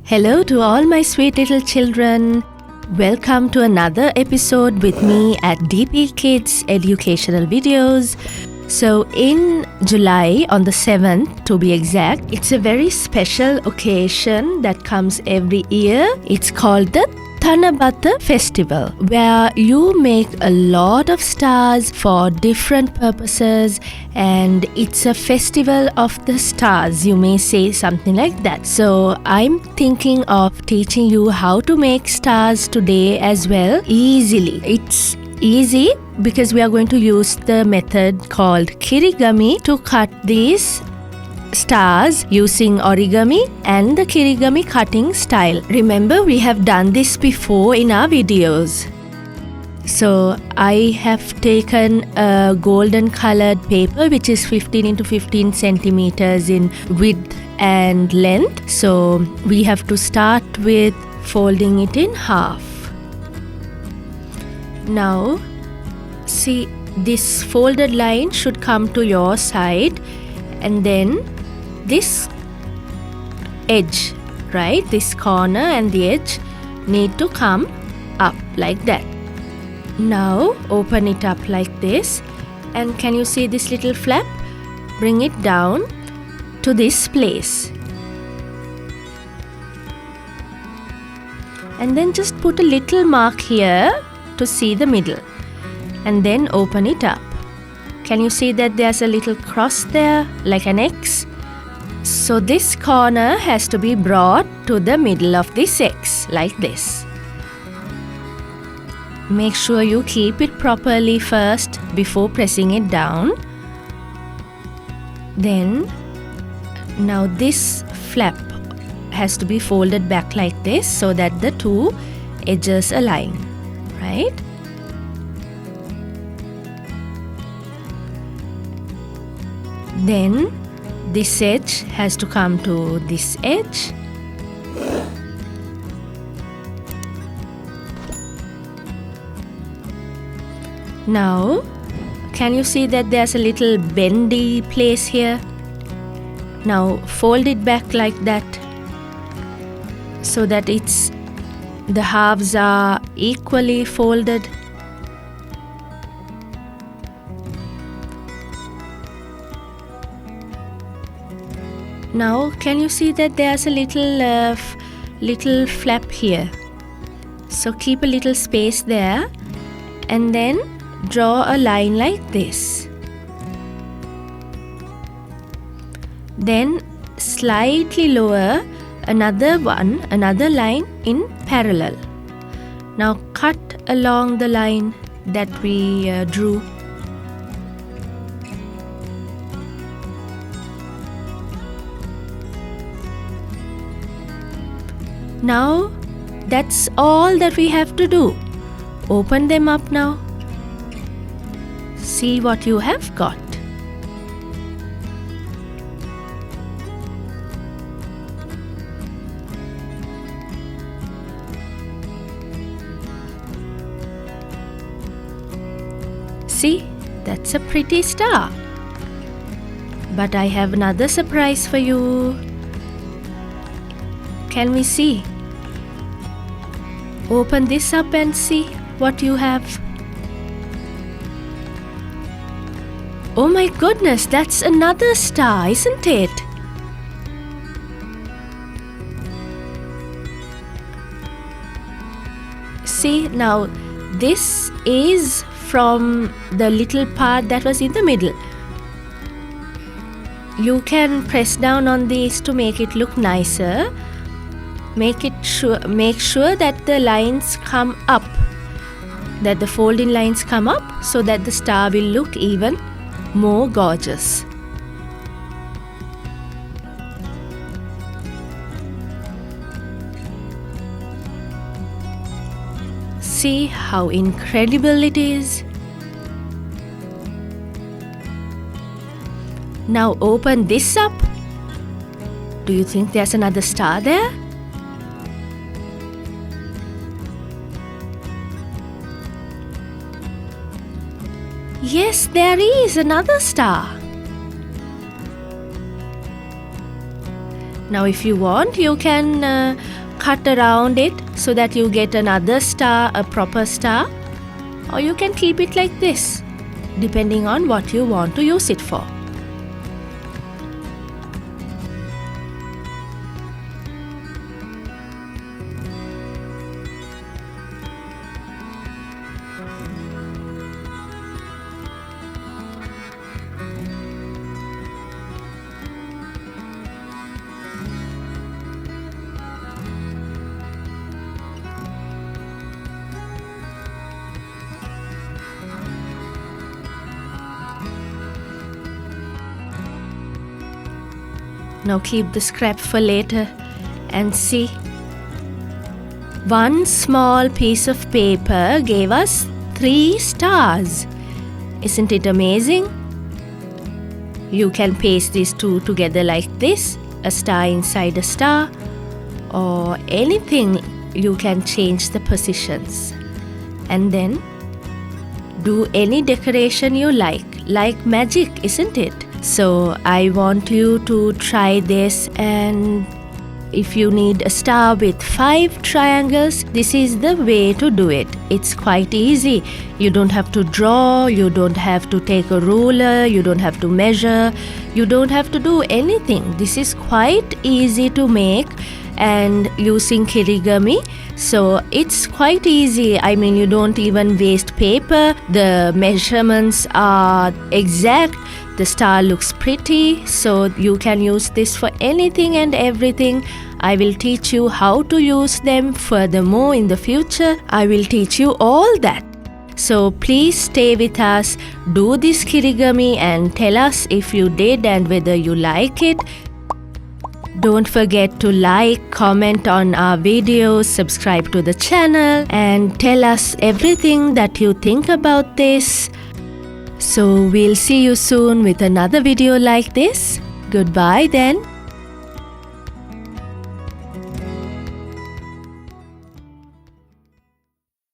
Hello to all my sweet little children. Welcome to another episode with me at DP Kids Educational Videos. So in July, on the 7th to be exact, it's a very special occasion that comes every year. It's called the Thanabata Festival, where you make a lot of stars for different purposes, and it's a festival of the stars, you may say something like that. So I'm thinking of teaching you how to make stars today as well, easily. It's easy because we are going to use the method called kirigami to cut these stars using origami and the kirigami cutting style. Remember, we have done this before in our videos. So I have taken a golden colored paper which is 15 into 15 centimeters in width and length. So we have to start with folding it in half. Now see, this folded line should come to your side, and then this edge, right, this corner and the edge need to come up like that. Now open it up like this, and can you see this little flap? Bring it down to this place, and then just put a little mark here to see the middle, and then open it up. Can you see that there's a little cross there, like an X? So this corner has to be brought to the middle of this X, like this. Make sure you keep it properly first before pressing it down. Then, now this flap has to be folded back like this so that the two edges align, right? Then this edge has to come to this edge. Now, can you see that there's a little bendy place here? Now fold it back like that so that the halves are equally folded. Now can you see that there's a little flap here? So keep a little space there, and then draw a line like this. Then slightly lower another line in parallel. Now cut along the line that we drew. Now that's all that we have to do. Open them up now. See what you have got. See, that's a pretty star. But I have another surprise for you. Can we see? Open this up and see what you have. Oh my goodness, that's another star, isn't it? See, now this is from the little part that was in the middle. You can press down on these to make it look nicer. Make sure that the lines come up, that the folding lines come up, so that the star will look even more gorgeous. See how incredible it is. Now open this up. Do you think there's another star there? Yes, there is another star. Now if you want, you can cut around it so that you get another star, a proper star, or you can keep it like this, depending on what you want to use it for. Now keep the scrap for later and see. One small piece of paper gave us 3 stars. Isn't it amazing? You can paste these two together like this, a star inside a star, or anything. You can change the positions and then do any decoration you like magic, isn't it? So I want you to try this, and if you need a star with 5 triangles, this is the way to do it. It's quite easy. You don't have to draw, you don't have to take a ruler, you don't have to measure, you don't have to do anything. This is quite easy to make and using kirigami. So it's quite easy. I mean, you don't even waste paper. The measurements are exact. The star looks pretty, so you can use this for anything and everything. I will teach you how to use them. Furthermore, in the future, I will teach you all that. So please stay with us, do this kirigami and tell us if you did and whether you like it. Don't forget to like, comment on our videos, subscribe to the channel, and tell us everything that you think about this. So we'll see you soon with another video like this. Goodbye then.